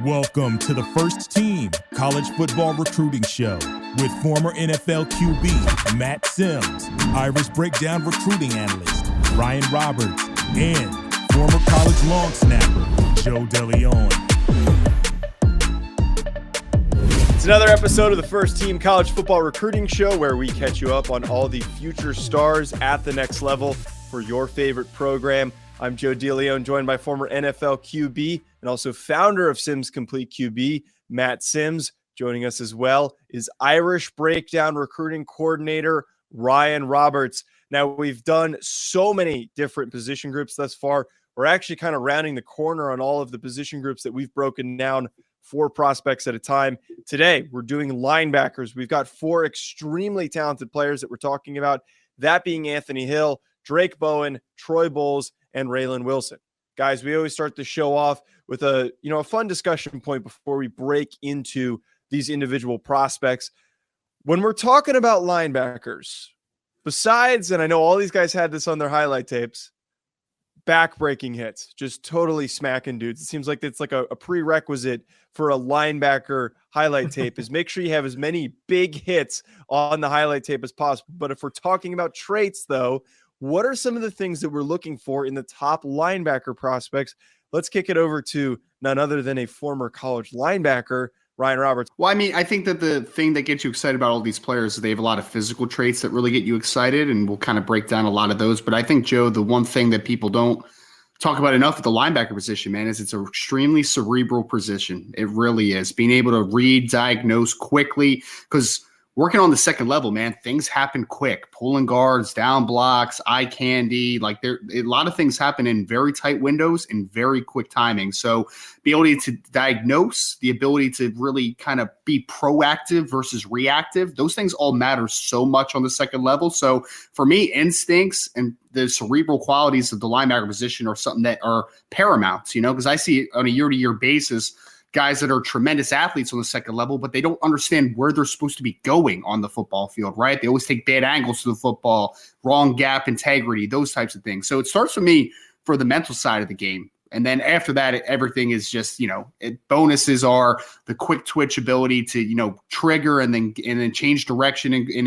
Welcome to the First Team College Football Recruiting Show with former NFL QB Matt Sims, Irish Breakdown Recruiting Analyst Ryan Roberts, and former college long snapper Joe DeLeone. It's another episode of the First Team College Football Recruiting Show where we catch you up on all the future stars at the next level for your favorite program. I'm Joe DeLeone, joined by former NFL QB and also founder of Sims Complete QB, Matt Sims. Joining us as well is Irish Breakdown Recruiting Coordinator Ryan Roberts. Now, we've done so many different position groups thus far. We're actually kind of rounding the corner on all of the position groups that we've broken down 4 prospects at a time. Today, we're doing linebackers. We've got 4 extremely talented players that we're talking about, that being Anthony Hill, Drayk Bowen, Troy Bowles, and Raylen Wilson. Guys, we always start the show off with a fun discussion point before we break into these individual prospects. When we're talking about linebackers, besides, and I know all these guys had this on their highlight tapes, back-breaking hits, just totally smacking dudes. It seems like it's like a prerequisite for a linebacker highlight tape is make sure you have as many big hits on the highlight tape as possible. But if we're talking about traits, though, what are some of the things that we're looking for in the top linebacker prospects? Let's kick it over to none other than a former college linebacker, Ryan Roberts. Well, I mean, I think that the thing that gets you excited about all these players is they have a lot of physical traits that really get you excited, and we'll kind of break down a lot of those. But I think, Joe, the one thing that people don't talk about enough at the linebacker position, man, is it's an extremely cerebral position. It really is. Being able to read, diagnose quickly, because working on the second level, man, things happen quick. Pulling guards, down blocks, eye candy, like a lot of things happen in very tight windows and very quick timing. So the ability to diagnose, the ability to really kind of be proactive versus reactive, those things all matter so much on the second level. So for me, instincts and the cerebral qualities of the linebacker position are something that are paramount, because I see it on a year-to-year basis, guys that are tremendous athletes on the second level, but they don't understand where they're supposed to be going on the football field, right? They always take bad angles to the football, wrong gap integrity, those types of things. So it starts for me for the mental side of the game. And then after that, everything is just, bonuses are the quick twitch ability to, trigger and then change direction in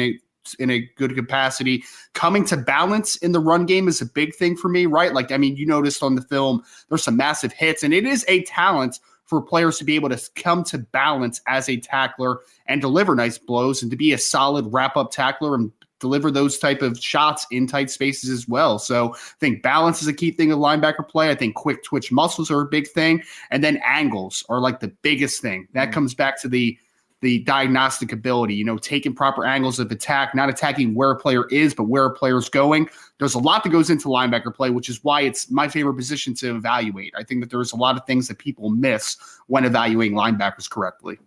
a good capacity. Coming to balance in the run game is a big thing for me, right? Like, I mean, you noticed on the film, there's some massive hits, and it is a talent for players to be able to come to balance as a tackler and deliver nice blows and to be a solid wrap-up tackler and deliver those type of shots in tight spaces as well. So I think balance is a key thing of linebacker play. I think quick twitch muscles are a big thing. And then angles are like the biggest thing. That comes back to the diagnostic ability, taking proper angles of attack, not attacking where a player is, but where a player is going. There's a lot that goes into linebacker play, which is why it's my favorite position to evaluate. I think that there's a lot of things that people miss when evaluating linebackers correctly.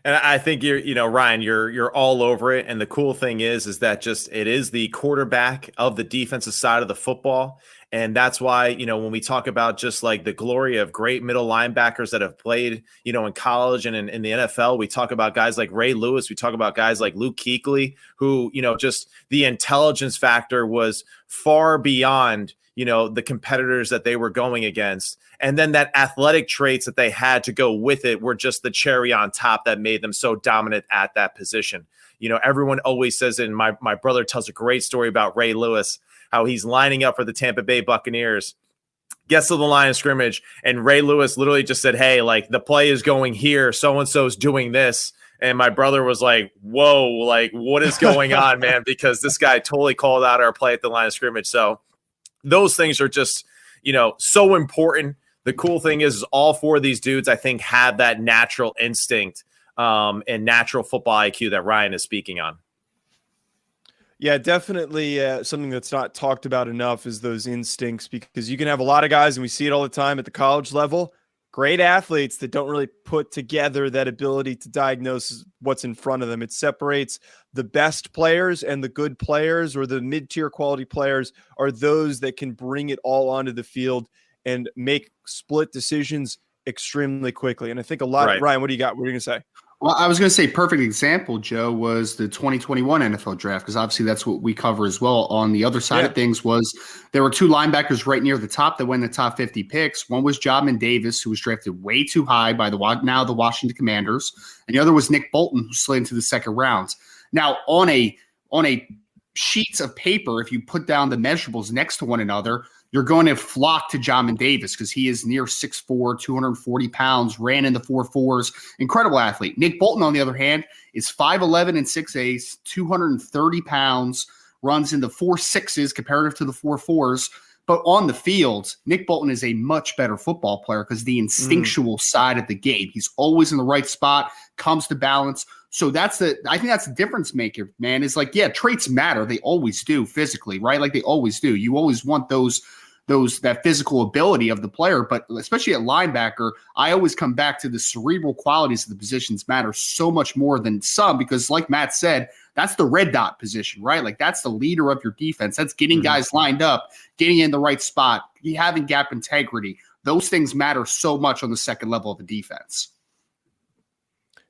And I think Ryan, you're all over it. And the cool thing is that it is the quarterback of the defensive side of the football. And that's why, when we talk about just like the glory of great middle linebackers that have played, in college and in the NFL, we talk about guys like Ray Lewis. We talk about guys like Luke Kuechly, who, just the intelligence factor was far beyond, the competitors that they were going against. And then that athletic traits that they had to go with it were just the cherry on top that made them so dominant at that position. Everyone always says, and my brother tells a great story about Ray Lewis, how he's lining up for the Tampa Bay Buccaneers, gets to the line of scrimmage, and Ray Lewis literally just said, hey, like the play is going here, so-and-so's doing this. And my brother was like, whoa, like what is going on, man? Because this guy totally called out our play at the line of scrimmage. So those things are just, so important. The cool thing is all 4 of these dudes, I think, have that natural instinct and natural football IQ that Ryan is speaking on. Yeah, definitely something that's not talked about enough is those instincts, because you can have a lot of guys, and we see it all the time at the college level, great athletes that don't really put together that ability to diagnose what's in front of them. It separates the best players and the good players, or the mid-tier quality players are those that can bring it all onto the field and make split decisions extremely quickly. And I think a lot, right. Ryan, what do you got? What are you going to say? Well, I was going to say perfect example, Joe, was the 2021 NFL draft, because obviously that's what we cover as well. On the other side of things was there were two linebackers right near the top that went in the top 50 picks. One was Jodman Davis, who was drafted way too high by the Washington Commanders, and the other was Nick Bolton, who slid into the second round. Now, on a sheets of paper, if you put down the measurables next to one another, you're going to flock to Jodman Davis because he is near 6'4", 240 pounds, ran in the 4.4s, incredible athlete. Nick Bolton, on the other hand, is 5'11" and 6'8", 230 pounds, runs in the 4.6s comparative to the 4.4s. But on the field, Nick Bolton is a much better football player because the instinctual side of the game. He's always in the right spot, comes to balance. So I think that's the difference maker, man, is like, yeah, traits matter. They always do physically, right? Like they always do. You always want that physical ability of the player, but especially at linebacker, I always come back to the cerebral qualities of the positions matter so much more than some, because like Matt said, that's the red dot position, right? Like that's the leader of your defense. That's getting guys lined up, getting in the right spot, having gap integrity. Those things matter so much on the second level of the defense.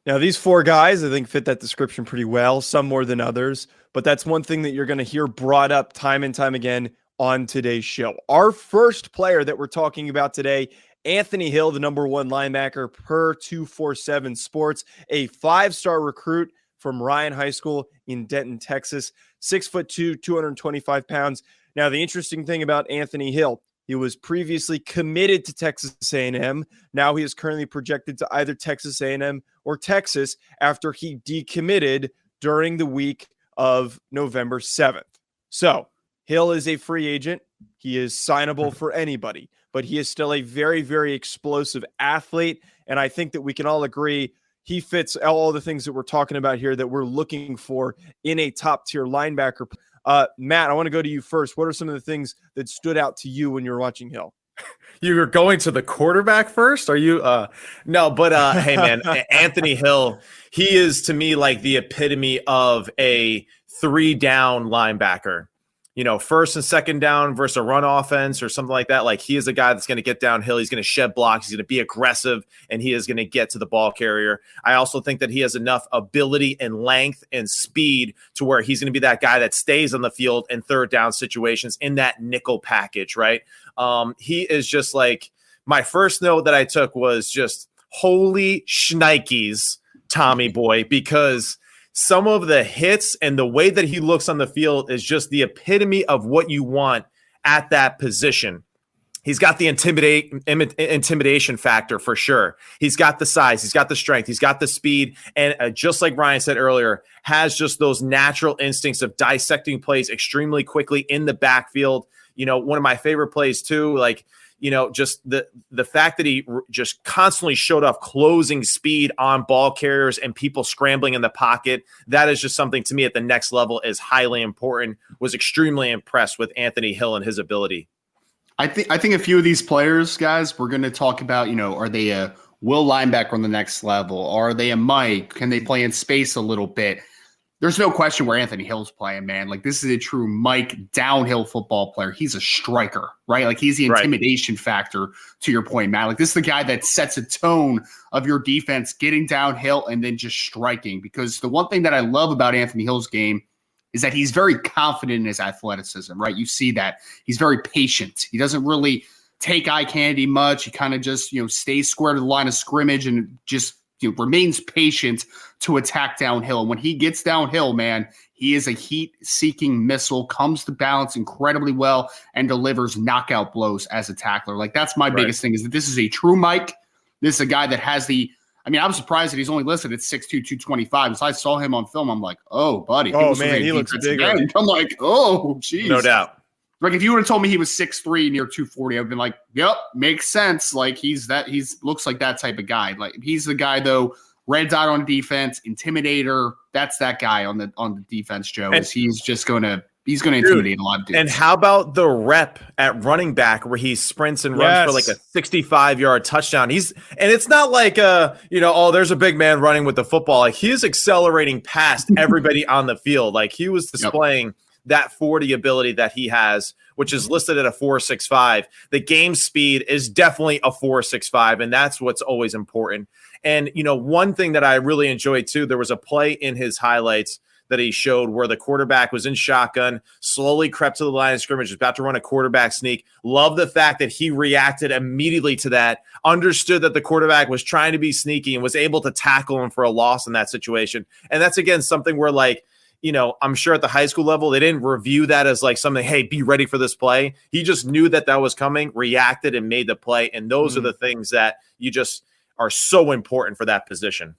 Now, these four guys, I think, fit that description pretty well, some more than others, but that's one thing that you're going to hear brought up time and time again on today's show. Our first player that we're talking about today, Anthony Hill, the number one linebacker per 247 Sports, a 5-star recruit from Ryan High School in Denton, Texas, 6'2", 225 pounds. Now, the interesting thing about Anthony Hill, he was previously committed to Texas A&M. Now he is currently projected to either Texas A&M or Texas after he decommitted during the week of November 7th. So Hill is a free agent. He is signable for anybody, but he is still a very, very explosive athlete. And I think that we can all agree he fits all the things that we're talking about here that we're looking for in a top-tier linebacker. Matt, I want to go to you first. What are some of the things that stood out to you when you were watching Hill? You were going to the quarterback first? Are you? No, but hey, man, Anthony Hill, he is to me like the epitome of a 3-down linebacker. You know, first and second down versus a run offense or something like that. Like he is a guy that's going to get downhill. He's going to shed blocks. He's going to be aggressive, and he is going to get to the ball carrier. I also think that he has enough ability and length and speed to where he's going to be that guy that stays on the field in third down situations in that nickel package, right? He is just like, my first note that I took was just holy shnikes, Tommy boy, because some of the hits and the way that he looks on the field is just the epitome of what you want at that position. He's got the intimidation factor for sure. He's got the size, he's got the strength, he's got the speed, and just like Ryan said earlier, has just those natural instincts of dissecting plays extremely quickly in the backfield. You know, one of my favorite plays too, like, you know, just the fact that he just constantly showed off closing speed on ball carriers and people scrambling in the pocket. That is just something to me at the next level is highly important. Was extremely impressed with Anthony Hill and his ability. I think a few of these players, guys, we're going to talk about, you know, are they a will linebacker on the next level? Are they a Mike? Can they play in space a little bit? There's no question where Anthony Hill's playing, man. Like, this is a true Mike downhill football player. He's a striker, right? Like, he's the intimidation factor, to your point, Matt. Like, this is the guy that sets a tone of your defense getting downhill and then just striking. Because the one thing that I love about Anthony Hill's game is that he's very confident in his athleticism, right? You see that. He's very patient. He doesn't really take eye candy much. He kind of just, you know, stays square to the line of scrimmage and just, you know, remains patient to attack downhill. And when he gets downhill, man, he is a heat-seeking missile, comes to balance incredibly well, and delivers knockout blows as a tackler. Like, that's my biggest thing, is that this is a true Mike. This is a guy that has I'm surprised that he's only listed at 6'2", 225. So I saw him on film. I'm like, oh, buddy. Oh, man, he looks bigger. I'm like, oh, geez. No doubt. Like, if you would have told me he was 6'3", near 240, I would have been like, yep, makes sense. Like, he's looks like that type of guy. Like, he's the guy, though, red dot on defense, intimidator. That's that guy on the defense, Joe. He's going to intimidate a lot of dudes. And how about the rep at running back where he sprints and runs for like a 65-yard touchdown? And it's not like there's a big man running with the football. Like, he's accelerating past everybody on the field. Like, he was displaying that 40 ability that he has, which is listed at a 4.65, the game speed is definitely a 4.65, and that's what's always important. And, one thing that I really enjoyed too, there was a play in his highlights that he showed where the quarterback was in shotgun, slowly crept to the line of scrimmage, was about to run a quarterback sneak. Love the fact that he reacted immediately to that, understood that the quarterback was trying to be sneaky and was able to tackle him for a loss in that situation. And that's, again, something where, like, I'm sure at the high school level, they didn't review that as like something, hey, be ready for this play. He just knew that was coming, reacted, and made the play. And those are the things that you just are so important for that position.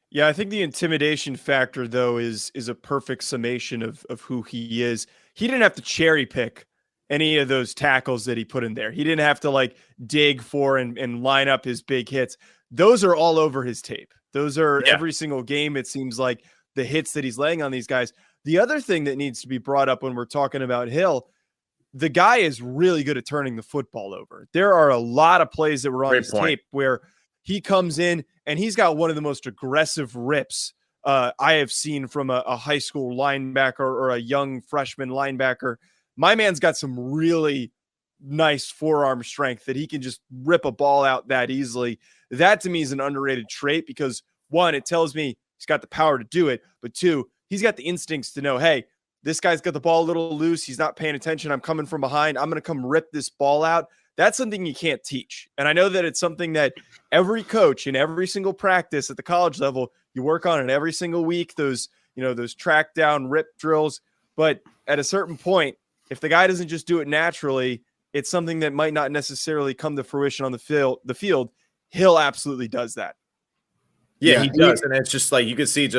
Yeah, I think the intimidation factor, though, is a perfect summation of who he is. He didn't have to cherry pick any of those tackles that he put in there. He didn't have to like dig for and line up his big hits. Those are all over his tape. Those are every single game, it seems like, the hits that he's laying on these guys. The other thing that needs to be brought up when we're talking about Hill, the guy is really good at turning the football over. There are a lot of plays that were on his tape where he comes in and he's got one of the most aggressive rips I have seen from a high school linebacker or a young freshman linebacker. My man's got some really nice forearm strength that he can just rip a ball out that easily. That to me is an underrated trait because, one, it tells me he's got the power to do it, but two, he's got the instincts to know, hey, this guy's got the ball a little loose. He's not paying attention. I'm coming from behind. I'm going to come rip this ball out. That's something you can't teach. And I know that it's something that every coach in every single practice at the college level, you work on it every single week, those track down rip drills. But at a certain point, if the guy doesn't just do it naturally, it's something that might not necessarily come to fruition on the field. Hill absolutely does that. Yeah, he does. And it's just like you can see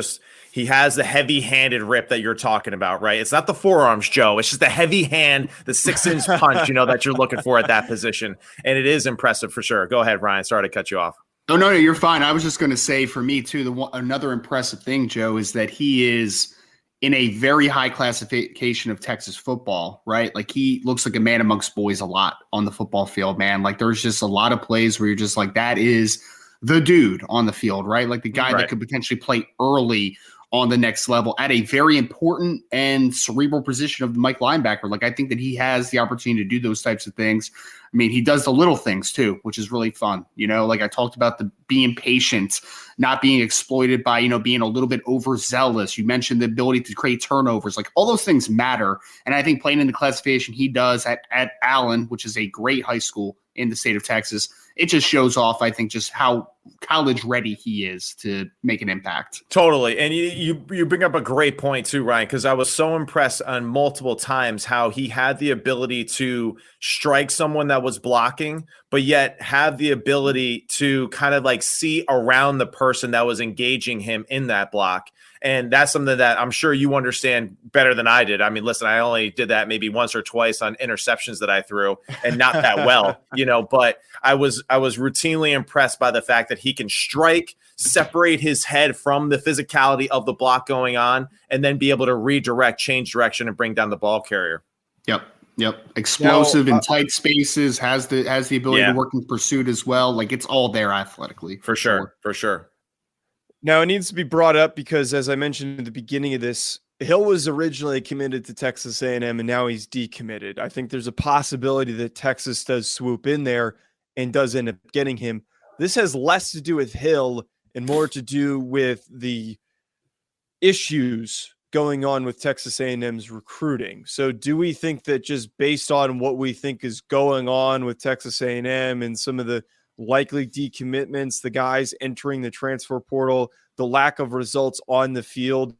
he has the heavy-handed rip that you're talking about, right? It's not the forearms, Joe. It's just the heavy hand, the 6-inch punch, that you're looking for at that position. And it is impressive for sure. Go ahead, Ryan. Sorry to cut you off. Oh, no, you're fine. I was just going to say for me, too, another impressive thing, Joe, is that he is in a very high classification of Texas football, right? Like he looks like a man amongst boys a lot on the football field, man. Like there's just a lot of plays where you're just like, that is the dude on the field, right? Like the guy that could potentially play early on the next level at a very important and cerebral position of the Mike linebacker. Like I think that he has the opportunity to do those types of things. I mean, he does the little things too, which is really fun. Like I talked about the being patient, not being exploited by, being a little bit overzealous. You mentioned the ability to create turnovers. Like all those things matter. And I think playing in the classification he does at Allen, which is a great high school in the state of Texas, it just shows off, I think, just how college ready he is to make an impact. Totally. And you bring up a great point too, Ryan, because I was so impressed on multiple times how he had the ability to strike someone that was blocking, but yet have the ability to kind of like see around the person that was engaging him in that block. And that's something that I'm sure you understand better than I did. I mean, listen, I only did that maybe once or twice on interceptions that I threw and not that well, but I was routinely impressed by the fact that he can strike, separate his head from the physicality of the block going on, and then be able to redirect, change direction, and bring down the ball carrier. Yep. Explosive in tight spaces, has the ability to work in pursuit as well. Like it's all there athletically. For sure. Now, it needs to be brought up because, as I mentioned at the beginning of this, Hill was originally committed to Texas A&M, and now he's decommitted. I think there's a possibility that Texas does swoop in there and does end up getting him. This has less to do with Hill and more to do with the issues going on with Texas A&M's recruiting. So do we think that just based on what we think is going on with Texas A&M and some of the likely decommitments, the guys entering the transfer portal, the lack of results on the field,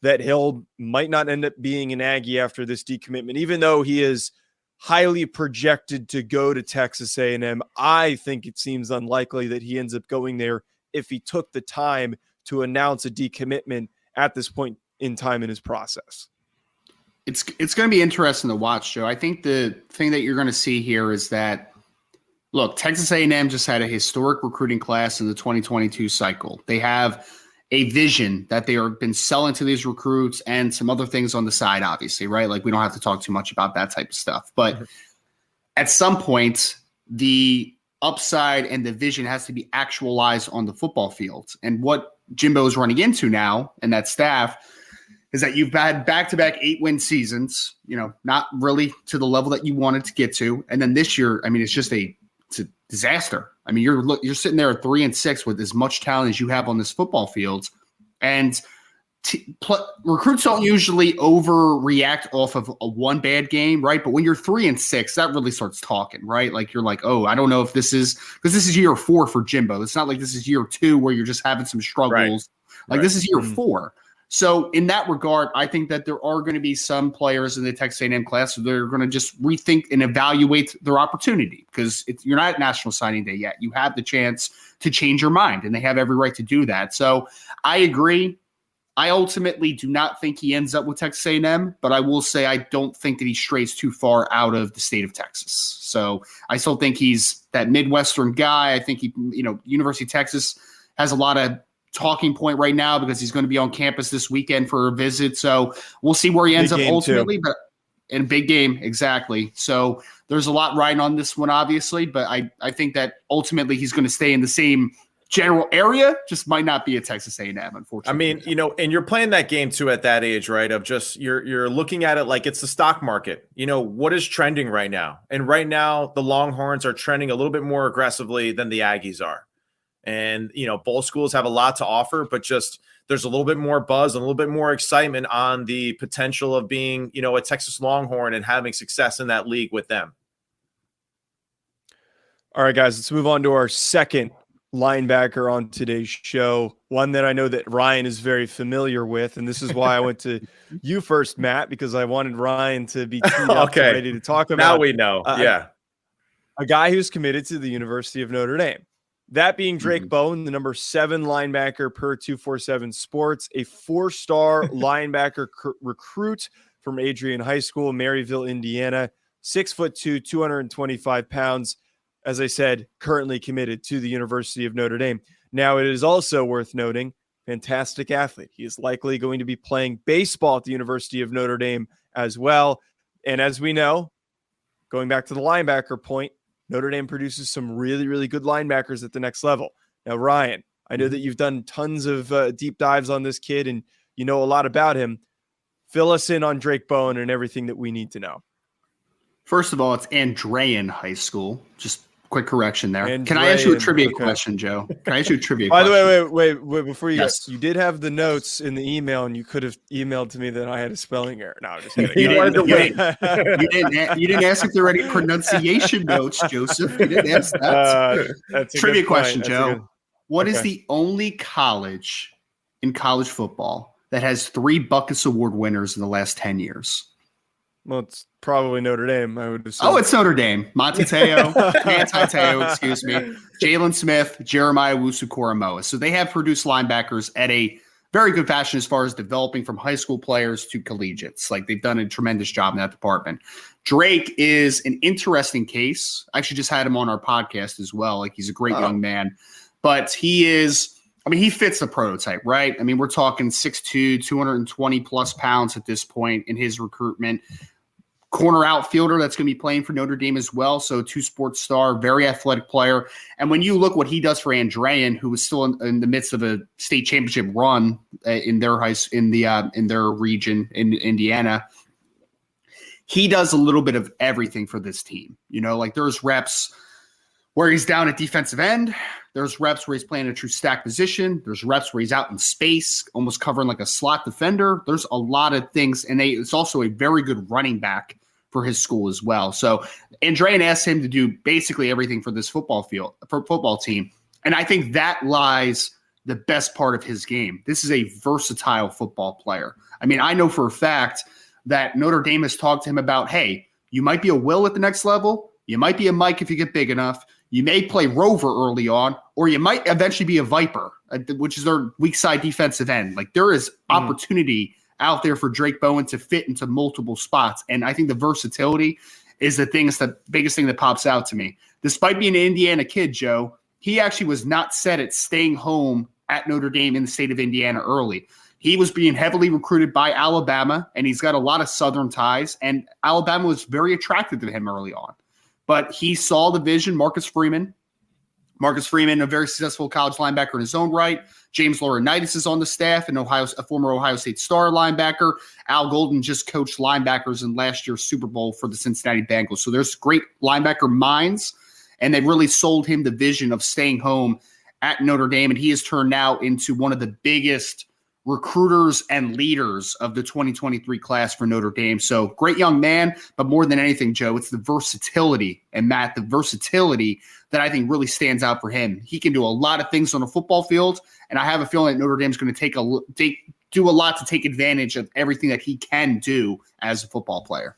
that Hill might not end up being an Aggie after this decommitment, even though he is highly projected to go to Texas A&M? I think it seems unlikely that he ends up going there if he took the time to announce a decommitment at this point in time in his process. It's going to be interesting to watch, Joe. I think the thing that you're going to see here is that, look, Texas A&M just had a historic recruiting class in the 2022 cycle. They have a vision that they have been selling to these recruits and some other things on the side, obviously, right? Like we don't have to talk too much about that type of stuff. But at some point, the upside and the vision has to be actualized on the football field. And what Jimbo is running into now and that staff is that you've had back-to-back 8-win seasons, not really to the level that you wanted to get to. And then this year, it's a disaster. You're sitting there at 3-6 with as much talent as you have on this football field. And recruits don't usually overreact off of a one bad game, right? But when you're 3-6, that really starts talking, right? Like you're like, oh, I don't know if this is because this is year 4 for Jimbo. It's not like this is year 2 where you're just having some struggles. Right. This is year 4. So in that regard, I think that there are going to be some players in the Texas A&M class that are going to just rethink and evaluate their opportunity because you're not at National Signing Day yet. You have the chance to change your mind, and they have every right to do that. So I agree. I ultimately do not think he ends up with Texas A&M, but I will say I don't think that he strays too far out of the state of Texas. So I still think he's that Midwestern guy. I think University of Texas has a lot of talking point right now because he's going to be on campus this weekend for a visit. So we'll see where he ends up ultimately, but in a big game. Exactly. So there's a lot riding on this one, obviously, but I think that ultimately he's going to stay in the same general area, just might not be a Texas A&M, unfortunately. And you're playing that game too at that age, right? Of just you're looking at it like it's the stock market. What is trending right now? And right now, the Longhorns are trending a little bit more aggressively than the Aggies are. And, both schools have a lot to offer, but just there's a little bit more buzz and a little bit more excitement on the potential of being, a Texas Longhorn and having success in that league with them. All right, guys, let's move on to our second linebacker on today's show, one that I know that Ryan is very familiar with. And this is why I went to you first, Matt, because I wanted Ryan to be teed up and ready to talk about. Now we know. A guy who's committed to the University of Notre Dame. That being Drayk Bowen, the number 7 linebacker per 247 Sports, a 4-star linebacker recruit from Adrian High School, Maryville, Indiana, 6'2", 225 pounds. As I said, currently committed to the University of Notre Dame. Now, it is also worth noting, fantastic athlete. He is likely going to be playing baseball at the University of Notre Dame as well. And as we know, going back to the linebacker point, Notre Dame produces some really, really good linebackers at the next level. Now, Ryan, I know that you've done tons of deep dives on this kid and you know a lot about him. Fill us in on Drayk Bowen and everything that we need to know. First of all, it's Andrean High School. Just quick correction there. Can I ask you a trivia question, Joe? Can I ask you a trivia question? By the way, wait, before you go, you did have the notes in the email, and you could have emailed to me that I had a spelling error. No, I'm just kidding. You didn't ask if there were any pronunciation notes, Joseph. You didn't ask that. That's a trivia question, Joe. What is the only college in college football that has 3 Buckus Award winners in the last 10 years? Well, it's probably Notre Dame, I would assume. Oh, it's Notre Dame. Monty Teo, excuse me, Jalen Smith, Jeremiah Wusu-Koramoah. So they have produced linebackers at a very good fashion as far as developing from high school players to collegiates. Like they've done a tremendous job in that department. Drayk is an interesting case. I actually just had him on our podcast as well. Like he's a great young man, but he fits the prototype, right? We're talking 6'2", 220 plus pounds at this point in his recruitment. Corner outfielder that's going to be playing for Notre Dame as well. So 2-sport star, very athletic player. And when you look what he does for Andrean, who was still in the midst of a state championship run in their in their region in Indiana, he does a little bit of everything for this team. There's reps where he's down at defensive end. There's reps where he's playing a true stack position. There's reps where he's out in space, almost covering like a slot defender. There's a lot of things. And it's also a very good running back for his school as well. So Andrean asked him to do basically everything for this football team. And I think that lies the best part of his game. This is a versatile football player. I know for a fact that Notre Dame has talked to him about, hey, you might be a Will at the next level. You might be a Mike if you get big enough. You may play Rover early on, or you might eventually be a Viper, which is their weak side defensive end. Like there is opportunity out there for Drayk Bowen to fit into multiple spots. And I think the versatility is the biggest thing that pops out to me. Despite being an Indiana kid, Joe, he actually was not set at staying home at Notre Dame in the state of Indiana early. He was being heavily recruited by Alabama, and he's got a lot of Southern ties, and Alabama was very attracted to him early on. But he saw the vision. Marcus Freeman Marcus Freeman, a very successful college linebacker in his own right. James Laurinaitis is on the staff, a former Ohio State star linebacker. Al Golden just coached linebackers in last year's Super Bowl for the Cincinnati Bengals. So there's great linebacker minds, and they really sold him the vision of staying home at Notre Dame, and he has turned now into one of the biggest recruiters and leaders of the 2023 class for Notre Dame. So great young man, but more than anything, Joe, it's the versatility, and Matt, the versatility that I think really stands out for him. He can do a lot of things on a football field, and I have a feeling that Notre Dame's going to do a lot to take advantage of everything that he can do as a football player.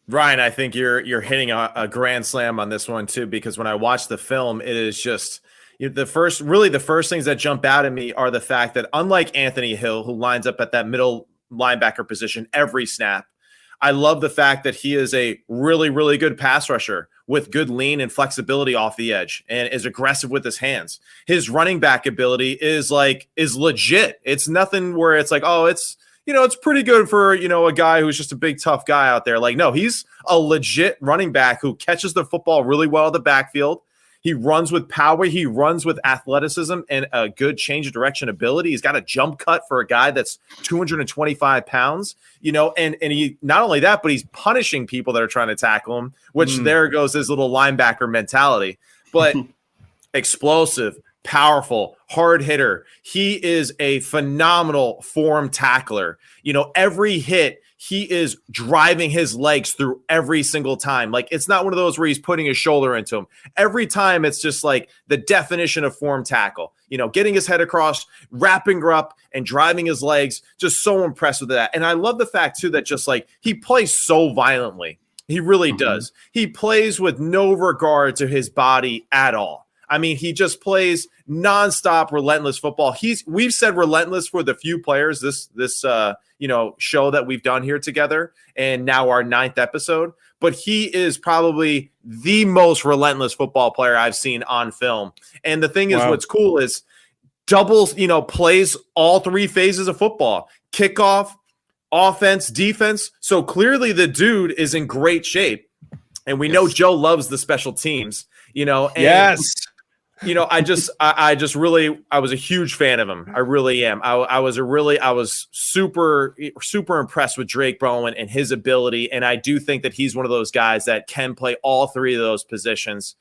Ryan, I think you're hitting a grand slam on this one too, because when I watch the film, it is just the first things that jump out at me are the fact that unlike Anthony Hill, who lines up at that middle linebacker position every snap, I love the fact that he is a really, really good pass rusher with good lean and flexibility off the edge and is aggressive with his hands. His running back ability is legit. It's nothing where it's like, oh, it's pretty good for, a guy who's just a big, tough guy out there. Like, no, he's a legit running back who catches the football really well in the backfield. He runs with power. He runs with athleticism and a good change of direction ability. He's got a jump cut for a guy that's 225 pounds, and he, not only that, but he's punishing people that are trying to tackle him, which there goes his little linebacker mentality, but explosive, powerful, hard hitter. He is a phenomenal form tackler. Every hit, he is driving his legs through every single time. Like, it's not one of those where he's putting his shoulder into him. Every time it's just like the definition of form tackle, getting his head across, wrapping her up and driving his legs. Just so impressed with that. And I love the fact too, that just like he plays so violently. He really does. He plays with no regard to his body at all. I mean, he just plays nonstop, relentless football. We've said relentless for the few players this show that we've done here together, and now our 9th episode. But he is probably the most relentless football player I've seen on film. And the thing is, what's cool is doubles, plays all 3 phases of football: kickoff, offense, defense. So clearly, the dude is in great shape, and we know Joe loves the special teams. And yes. I was a huge fan of him. I really am. I was super, super impressed with Drayk Bowen and his ability. And I do think that he's one of those guys that can play all 3 of those positions.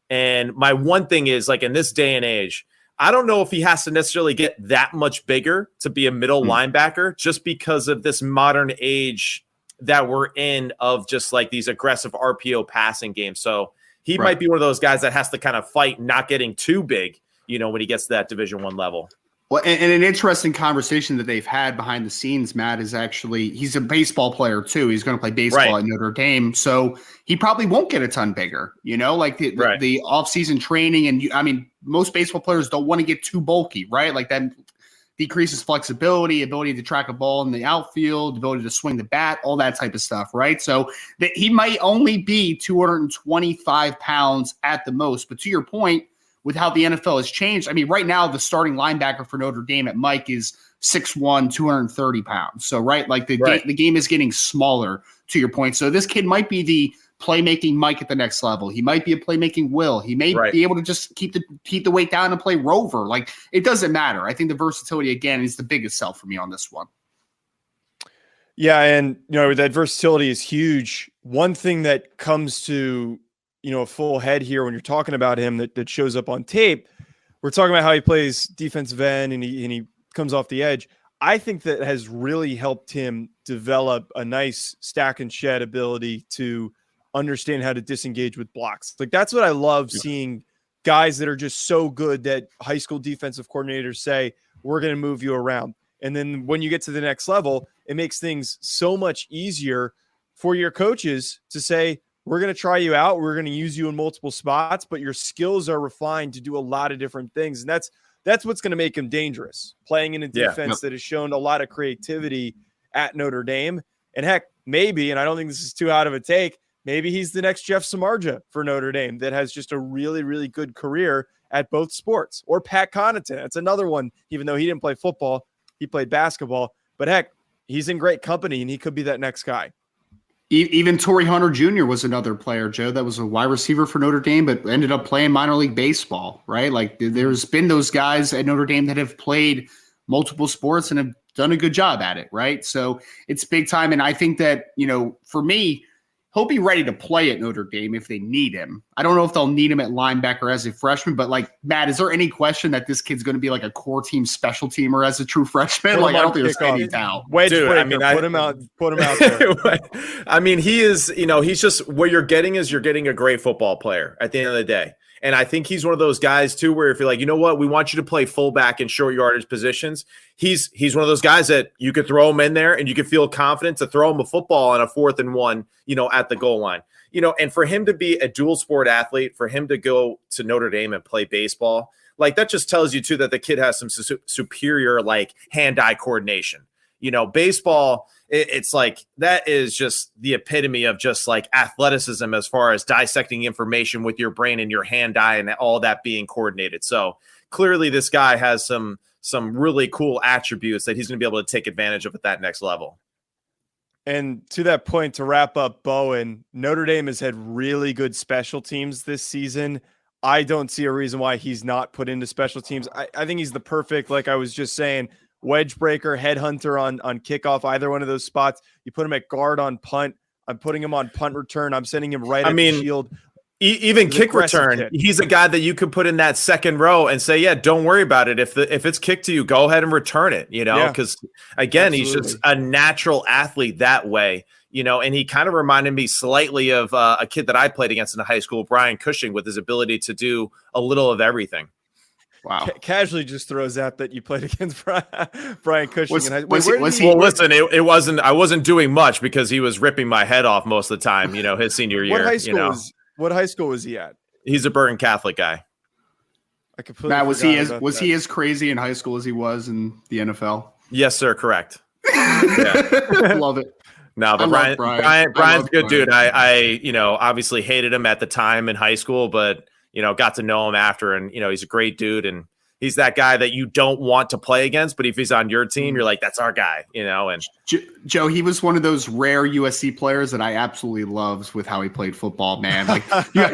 And my one thing is, like, in this day and age, I don't know if he has to necessarily get that much bigger to be a middle linebacker, just because of this modern age that we're in of just like these aggressive RPO passing games. So he might be one of those guys that has to kind of fight not getting too big, when he gets to that Division I level. Well, and an interesting conversation that they've had behind the scenes, Matt, is actually he's a baseball player too. He's going to play baseball at Notre Dame, so he probably won't get a ton bigger. Like the off-season training, and most baseball players don't want to get too bulky, right? Like that decreases flexibility, ability to track a ball in the outfield, ability to swing the bat, all that type of stuff, right? So that he might only be 225 pounds at the most. But to your point, with how the NFL has changed, right now the starting linebacker for Notre Dame at Mike is 6'1", 230 pounds. So, right, like the game is getting smaller, to your point. So this kid might be the playmaking Mike at the next level. He might be a playmaking Will. He may be able to just keep the weight down and play Rover. Like, it doesn't matter. I think the versatility, again, is the biggest sell for me on this one. Yeah, and that versatility is huge. One thing that comes to a full head here when you're talking about him that shows up on tape, we're talking about how he plays defensive end and he comes off the edge. I think that has really helped him develop a nice stack and shed ability to understand how to disengage with blocks. Like, that's what I love seeing, guys that are just so good that high school defensive coordinators say, we're going to move you around. And then when you get to the next level, it makes things so much easier for your coaches to say, we're going to try you out. We're going to use you in multiple spots, but your skills are refined to do a lot of different things. And that's what's going to make him dangerous, playing in a defense that has shown a lot of creativity at Notre Dame. And heck, maybe, and I don't think this is too out of a take, maybe he's the next Jeff Samardzija for Notre Dame that has just a really, really good career at both sports. Or Pat Connaughton. That's another one, even though he didn't play football, he played basketball. But heck, he's in great company, and he could be that next guy. Even Torrey Hunter Jr. was another player, Joe, that was a wide receiver for Notre Dame, but ended up playing minor league baseball, right? Like there's been those guys at Notre Dame that have played multiple sports and have done a good job at it, right? So it's big time. And I think that, for me, he'll be ready to play at Notre Dame if they need him. I don't know if they'll need him at linebacker as a freshman, but Matt, is there any question that this kid's going to be like a core team special teamer as a true freshman? I don't think there's any doubt. Wedge breaker, put him out there. I mean, he is, he's just, what you're getting is you're getting a great football player at the end of the day. And I think he's one of those guys too, where if you're like, you know what, we want you to play fullback in short yardage positions. He's one of those guys that you could throw him in there and you could feel confident to throw him a football on a 4th and 1, at the goal line, and for him to be a dual sport athlete, for him to go to Notre Dame and play baseball, like that just tells you too, that the kid has some superior, like hand-eye coordination. Baseball, it's like that is just the epitome of just like athleticism as far as dissecting information with your brain and your hand-eye and all that being coordinated. So clearly this guy has some really cool attributes that he's going to be able to take advantage of at that next level. And to that point, to wrap up Bowen, Notre Dame has had really good special teams this season. I don't see a reason why he's not put into special teams. I think he's the perfect, like I was just saying, wedge breaker, headhunter on kickoff, either one of those spots. You put him at guard on punt. I'm putting him on punt return. I'm sending him right at the shield. Even kick return, he's a guy that you could put in that second row and say, yeah, don't worry about it. If it's kicked to you, go ahead and return it, because again, absolutely. He's just a natural athlete that way, and he kind of reminded me slightly of a kid that I played against in high school, Brian Cushing, with his ability to do a little of everything. Wow. Casually just throws out that you played against Brian Cushing. Listen, it wasn't, I wasn't doing much because he was ripping my head off most of the time, his senior year. What high school was he at? He's a Bergen Catholic guy. I completely Matt, was he as crazy in high school as he was in the NFL? Yes, sir. Correct. Love it. No, but Brian's a good dude. I obviously hated him at the time in high school, but got to know him after, and he's a great dude, and he's that guy that you don't want to play against, but if he's on your team, you're like, that's our guy, and Joe, he was one of those rare USC players that I absolutely loved with how he played football, man. Like,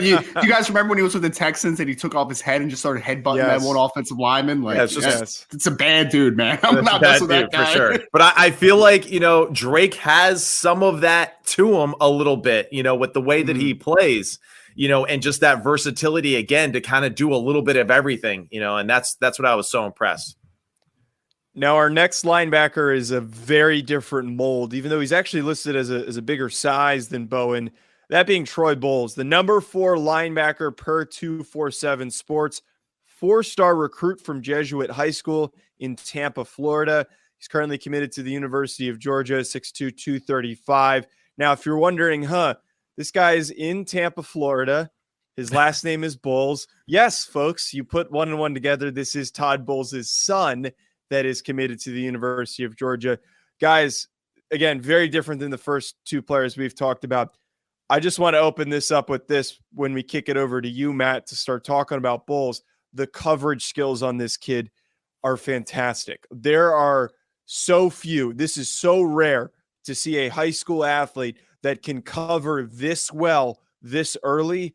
you guys remember when he was with the Texans and he took off his head and just started headbutting that one offensive lineman? Like, it's a bad dude, man. I'm not messing with that guy. For sure. But I feel like, Drayk has some of that to him a little bit, with the way that he plays. And just that versatility again to kind of do a little bit of everything, and that's what I was so impressed. Now our next linebacker is a very different mold, even though he's actually listed as a bigger size than Bowen. That being Troy Bowles, the number 4 linebacker per 247 Sports, 4-star recruit from Jesuit High School in Tampa, Florida. He's currently committed to the University of Georgia, 6'2", 235. Now, if you're wondering, this guy is in Tampa, Florida. His last name is Bowles. Yes, folks, you put one and one together. This is Todd Bowles' son that is committed to the University of Georgia. Guys, again, very different than the first 2 players we've talked about. I just want to open this up with this when we kick it over to you, Matt, to start talking about Bowles. The coverage skills on this kid are fantastic. There are so few. This is so rare to see a high school athlete that can cover this well, this early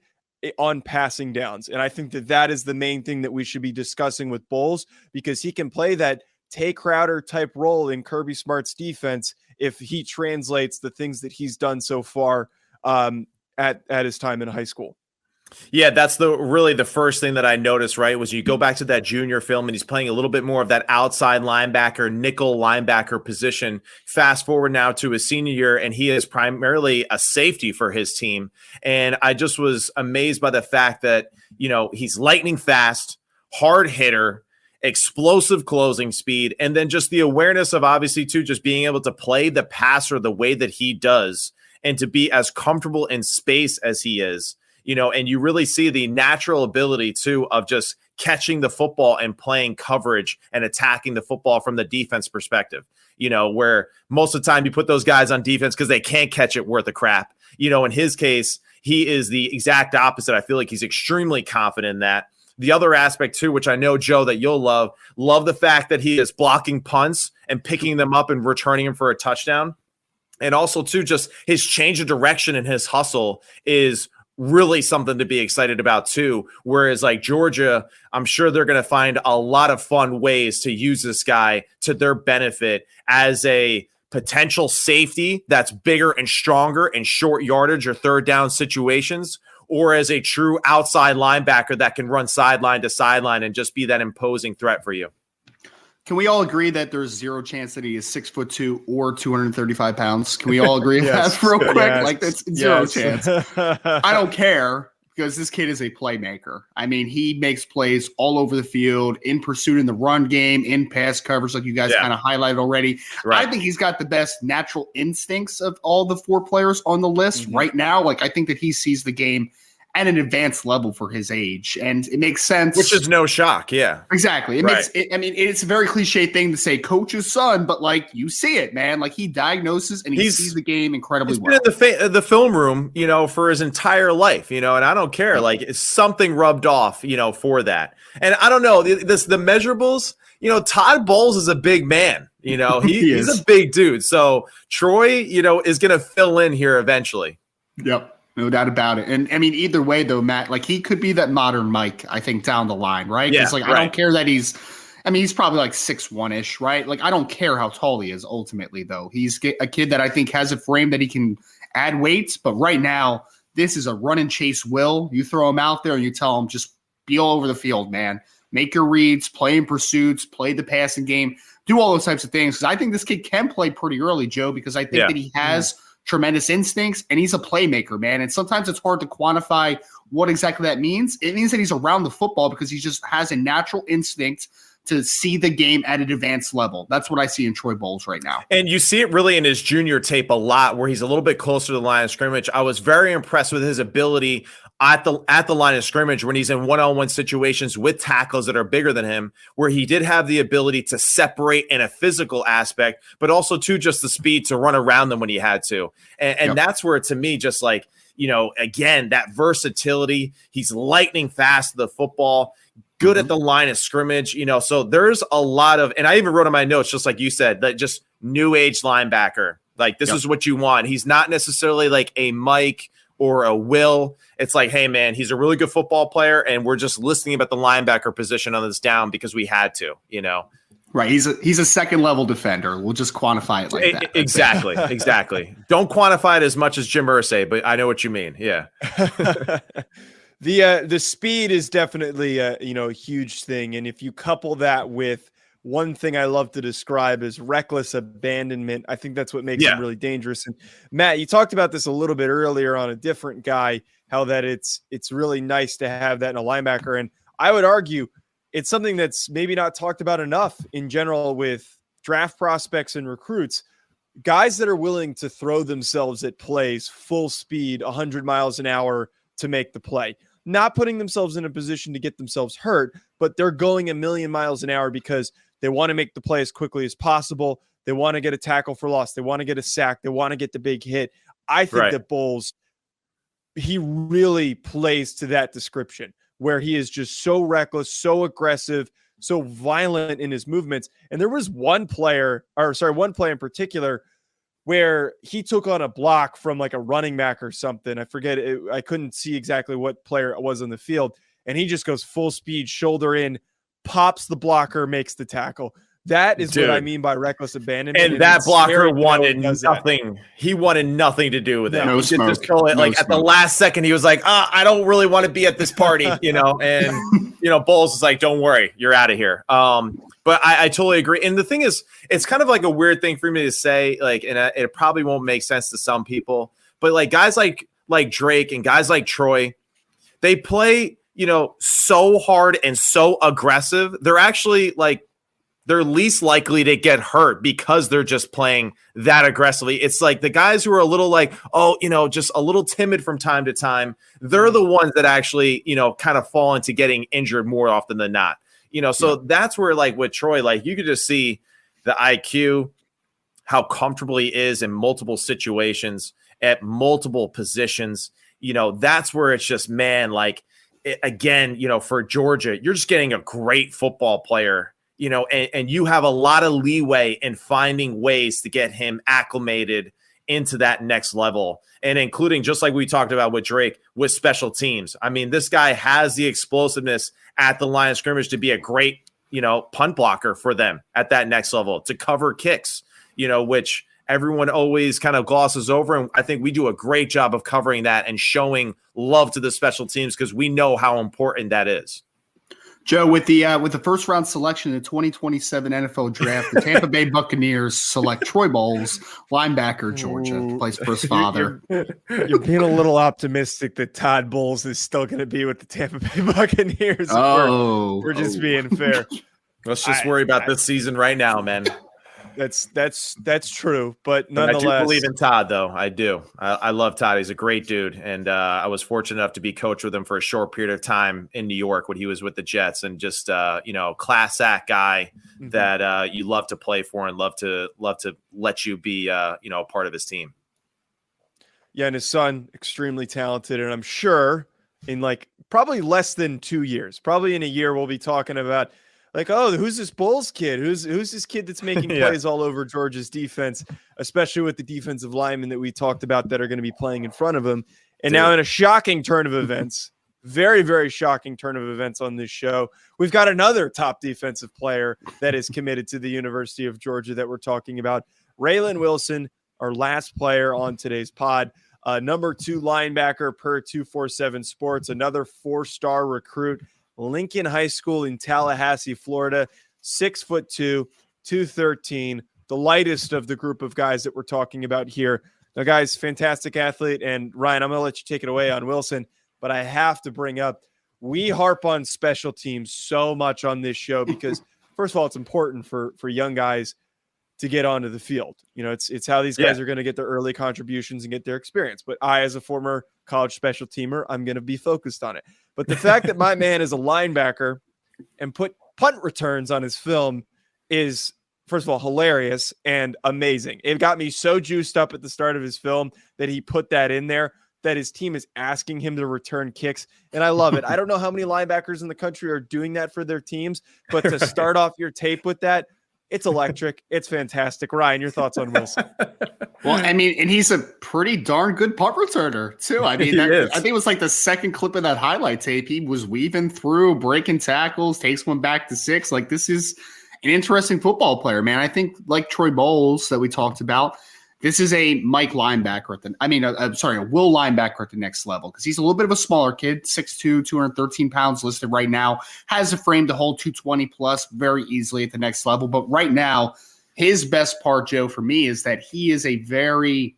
on passing downs. And I think that is the main thing that we should be discussing with Bowles, because he can play that Tay Crowder type role in Kirby Smart's defense if he translates the things that he's done so far at his time in high school. Yeah, that's really the first thing that I noticed, right, was you go back to that junior film and he's playing a little bit more of that outside linebacker, nickel linebacker position. Fast forward now to his senior year, and he is primarily a safety for his team. And I just was amazed by the fact that, he's lightning fast, hard hitter, explosive closing speed, and then just the awareness of obviously too, just being able to play the passer the way that he does and to be as comfortable in space as he is. And you really see the natural ability too of just catching the football and playing coverage and attacking the football from the defense perspective, where most of the time you put those guys on defense because they can't catch it worth a crap. In his case, he is the exact opposite. I feel like he's extremely confident in that. The other aspect too, which I know, Joe, that you'll love the fact that he is blocking punts and picking them up and returning them for a touchdown. And also, too, just his change of direction and his hustle is really something to be excited about, too. Whereas, like Georgia, I'm sure they're going to find a lot of fun ways to use this guy to their benefit as a potential safety that's bigger and stronger in short yardage or third down situations, or as a true outside linebacker that can run sideline to sideline and just be that imposing threat for you. Can we all agree that there's zero chance that he is 6'2" or 235 pounds? Can we all agree on that real quick? Yes. Like that's zero chance. I don't care because this kid is a playmaker. I mean, he makes plays all over the field, in pursuit in the run game, in pass coverage, like you guys kind of highlighted already. Right. I think he's got the best natural instincts of all the 4 players on the list right now. Like I think that he sees the game at an advanced level for his age, and it makes sense. Which is no shock, exactly. It makes it. I mean, it's a very cliche thing to say, coach's son, but like you see it, man. Like he diagnoses and he sees the game incredibly well. He's been in the film room, for his entire life, and I don't care. Like it's something rubbed off, for that. And I don't know the measurables. Todd Bowles is a big man. He's a big dude. So Troy, is going to fill in here eventually. Yep. No doubt about it. And I mean, either way though, Matt, like he could be that modern Mike, I think, down the line, right? Because I don't care that he's probably like 6'1"-ish, right? Like I don't care how tall he is ultimately though. He's a kid that I think has a frame that he can add weights, but right now this is a run and chase will. You throw him out there and you tell him just be all over the field, man. Make your reads, play in pursuits, play the passing game, do all those types of things. Because I think this kid can play pretty early, Joe, because I think that he has tremendous instincts, and he's a playmaker, man. And sometimes it's hard to quantify what exactly that means. It means that he's around the football because he just has a natural instinct to see the game at an advanced level. That's what I see in Troy Bowles right now. And you see it really in his junior tape a lot, where he's a little bit closer to the line of scrimmage. I was very impressed with his ability at the line of scrimmage when he's in one-on-one situations with tackles that are bigger than him, where he did have the ability to separate in a physical aspect, but also too just the speed to run around them when he had to. And that's where, to me, just like, again, that versatility, he's lightning fast to the football, good at the line of scrimmage, so there's a lot of, and I even wrote in my notes, just like you said, that just new age linebacker. Like this is what you want. He's not necessarily like a Mike or a Will. It's like, hey man, he's a really good football player, and we're just listening about the linebacker position on this down because we had to, Right. He's a second level defender. We'll just quantify it like that. Exactly. Don't quantify it as much as Jim Irsay, but I know what you mean. Yeah. The speed is definitely a huge thing, and if you couple that with one thing I love to describe as reckless abandonment, I think that's what makes him really dangerous. And Matt, you talked about this a little bit earlier on a different guy, how that it's really nice to have that in a linebacker, and I would argue it's something that's maybe not talked about enough in general with draft prospects and recruits. Guys that are willing to throw themselves at plays full speed, 100 miles an hour to make the play. Not putting themselves in a position to get themselves hurt, but they're going a million miles an hour because they want to make the play as quickly as possible. They want to get a tackle for loss. They want to get a sack. They want to get the big hit. I think that Bowles, he really plays to that description where he is just so reckless, so aggressive, so violent in his movements. And there was one play in particular where he took on a block from like a running back or something. I forget it. I couldn't see exactly what player it was on the field. And he just goes full speed, shoulder in, pops the blocker, makes the tackle. That is what I mean by reckless abandonment. And that blocker wanted nothing. He wanted nothing to do with it. No smoke. Just kill it. At the last second, he was like, I don't really want to be at this party, and, Bowles is like, don't worry, you're out of here. But I totally agree. And the thing is, it's kind of like a weird thing for me to say, like, and it probably won't make sense to some people, but like guys like Drake and guys like Troy, they play, so hard and so aggressive. They're actually they're least likely to get hurt because they're just playing that aggressively. It's like the guys who are a little just a little timid from time to time. They're the ones that actually, kind of fall into getting injured more often than not. So that's where, like, with Troy, like, you could just see the IQ, how comfortable he is in multiple situations at multiple positions. That's where it's just, man, like, again, for Georgia, you're just getting a great football player, and you have a lot of leeway in finding ways to get him acclimated into that next level, and including, just like we talked about with Drayk, with special teams. I mean, this guy has the explosiveness at the line of scrimmage to be a great, punt blocker for them at that next level, to cover kicks, which everyone always kind of glosses over. And I think we do a great job of covering that and showing love to the special teams because we know how important that is. Joe, with the first round selection in the 2027 NFL draft, the Tampa Bay Buccaneers select Troy Bowles, linebacker, Georgia, to place for his father. You're being a little optimistic that Todd Bowles is still going to be with the Tampa Bay Buccaneers. We're just being fair. Let's just worry about this season right now, man. That's true, but nonetheless, I do believe in Todd, though. I do. I love Todd. He's a great dude, and I was fortunate enough to be coached with him for a short period of time in New York when he was with the Jets, and just class act guy that you love to play for and love to let you be a part of his team. Yeah, and his son, extremely talented, and I'm sure in probably less than 2 years, probably in a year, we'll be talking about. Who's this Bowles kid? Who's this kid that's making plays all over Georgia's defense, especially with the defensive linemen that we talked about that are going to be playing in front of him. And now in a shocking turn of events, very, very shocking turn of events on this show, we've got another top defensive player that is committed to the University of Georgia that we're talking about. Raylen Wilson, our last player on today's pod, number 2 linebacker per 247 Sports, another 4-star recruit. Lincoln High School in Tallahassee, Florida, 6'2", 213, the lightest of the group of guys that we're talking about here. Now, guys, fantastic athlete. And Ryan, I'm going to let you take it away on Wilson, but I have to bring up, we harp on special teams so much on this show because, first of all, it's important for young guys to get onto the field. It's how these guys are going to get their early contributions and get their experience. But I, as a former college special teamer, I'm going to be focused on it. But the fact that my man is a linebacker and put punt returns on his film is, first of all, hilarious and amazing. It got me so juiced up at the start of his film that he put that in there, that his team is asking him to return kicks. And I love it. I don't know how many linebackers in the country are doing that for their teams, but to start off your tape with that, it's electric. It's fantastic. Ryan, your thoughts on Wilson? Well, I mean, and he's a pretty darn good punt returner, too. I mean, I think it was the second clip of that highlight tape. He was weaving through, breaking tackles, takes one back to 6. This is an interesting football player, man. I think, like Troy Bowles that we talked about, this is a Mike linebacker a Will linebacker at the next level because he's a little bit of a smaller kid, 6'2", 213 pounds listed right now, has a frame to hold 220 plus very easily at the next level. But right now, his best part, Joe, for me is that he's a very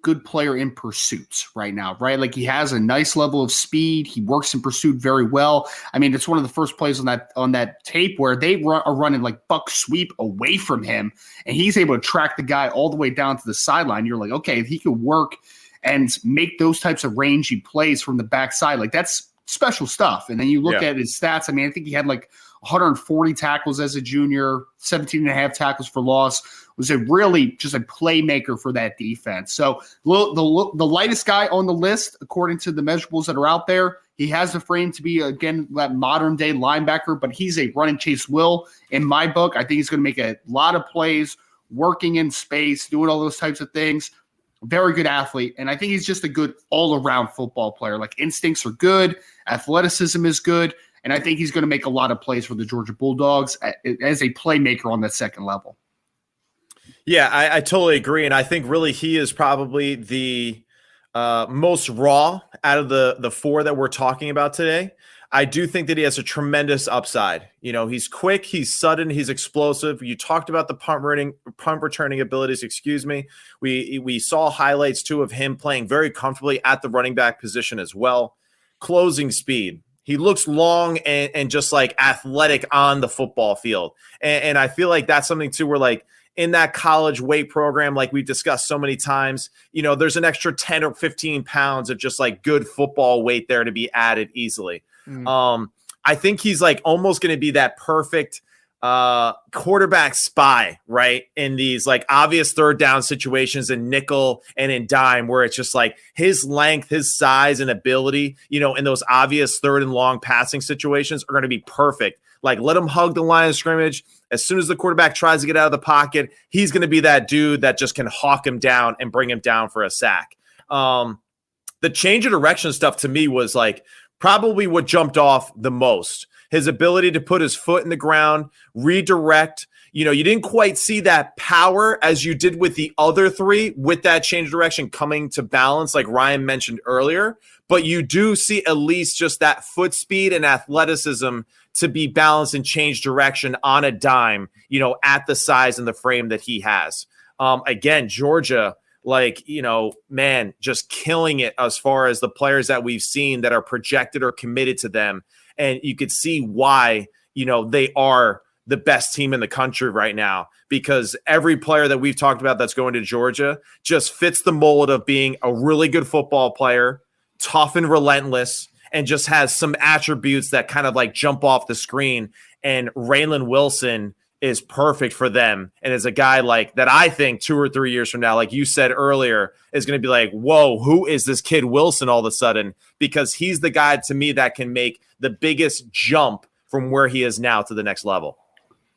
good player in pursuits right now, right? He has a nice level of speed. He works in pursuit very well. I mean, it's one of the first plays on that tape where they are running buck sweep away from him, and he's able to track the guy all the way down to the sideline. You're like, okay, if he could work and make those types of rangy plays from the backside, that's special stuff. And then you look at his stats. I mean, I think he had 140 tackles as a junior, 17 and a half tackles for loss. Was really just a playmaker for that defense. So the lightest guy on the list, according to the measurables that are out there, he has the frame to be, again, that modern day linebacker, but he's a run and chase will. In my book, I think he's going to make a lot of plays, working in space, doing all those types of things. Very good athlete. And I think he's just a good all-around football player. Instincts are good. Athleticism is good. And I think he's going to make a lot of plays for the Georgia Bulldogs as a playmaker on that second level. Yeah, I totally agree. And I think really he is probably the most raw out of the 4 that we're talking about today. I do think that he has a tremendous upside. He's quick, he's sudden, he's explosive. You talked about the punt returning abilities, We saw highlights too of him playing very comfortably at the running back position as well. Closing speed. He looks long and just athletic on the football field. And I feel like that's something too where in that college weight program, we've discussed so many times, there's an extra 10 or 15 pounds of just good football weight there to be added easily. I think he's almost going to be that perfect quarterback spy, right? In these obvious third down situations in nickel and in dime, where it's just his length, his size and ability, in those obvious third and long passing situations are going to be perfect Like, let him hug the line of scrimmage. As soon as the quarterback tries to get out of the pocket, he's going to be that dude that just can hawk him down and bring him down for a sack. The change of direction stuff to me was like probably what jumped off the most. His ability to put his foot in the ground, redirect. You know, you didn't quite see that power as you did with the other three with that change of direction coming to balance, like Ryan mentioned earlier. But you do see at least just that foot speed and athleticism to be balanced and change direction on a dime, you know, at the size and the frame that he has. Again, Georgia, like, you know, man, just killing it as far as the players that we've seen that are projected or committed to them. And you could see why, you know, they are the best team in the country right now, because every player that we've talked about that's going to Georgia just fits the mold of being a really good football player, tough and relentless, and just has some attributes that kind of like jump off the screen. And Raylen Wilson is perfect for them. And is a guy like that, I think 2 or 3 years from now, like you said earlier, is going to be like, whoa, who is this kid Wilson all of a sudden? Because he's the guy to me that can make the biggest jump from where he is now to the next level.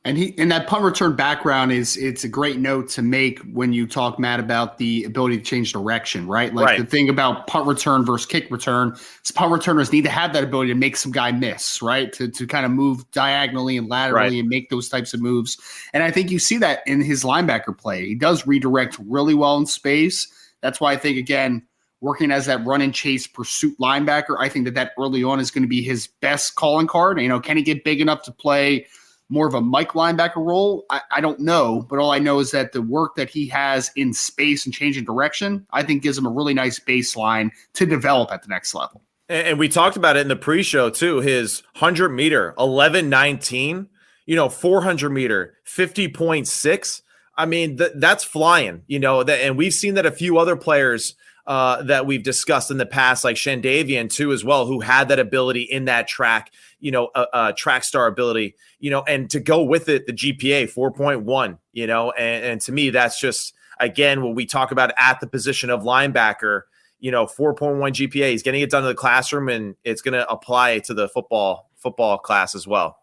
And that punt return background it's a great note to make when you talk, Matt, about the ability to change direction, right? Like The thing about punt return versus kick return is punt returners need to have that ability to make some guy miss, right? To kind of move diagonally and laterally and make those types of moves. And I think you see that in his linebacker play. He does redirect really well in space. That's why I think, again, working as that run and chase pursuit linebacker, I think that early on is going to be his best calling card. You know, can he get big enough to play more of a Mike linebacker role? I don't know, but all I know is that the work that he has in space and changing direction, I think gives him a really nice baseline to develop at the next level. And we talked about it in the pre-show too, his 100-meter, 11:19, you know, 400-meter, 50.6. I mean, that's flying, you know, and we've seen that a few other players that we've discussed in the past, like Shandavian too, as well, who had that ability in that track, you know, track star ability, you know, and to go with it, the GPA 4.1, you know, and to me, that's just, again, when we talk about at the position of linebacker, you know, 4.1 GPA, he's getting it done in the classroom, and it's going to apply to the football class as well.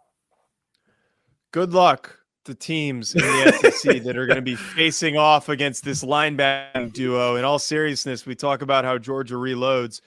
Good luck to teams in the SEC that are going to be facing off against this linebacking duo. In all seriousness, we talk about how Georgia reloads.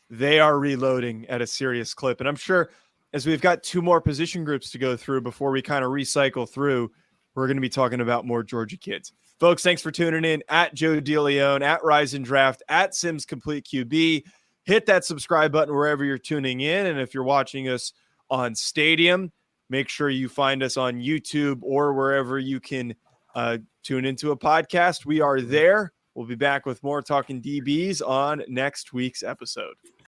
They are reloading at a serious clip. And I'm sure as we've got 2 more position groups to go through before we kind of recycle through, we're going to be talking about more Georgia kids. Folks, thanks for tuning in. At Joe DeLeone, at Rise and Draft, at Sims Complete QB. Hit that subscribe button wherever you're tuning in. And if you're watching us on Stadium, make sure you find us on YouTube or wherever you can tune into a podcast. We are there. We'll be back with more Talking DBs on next week's episode.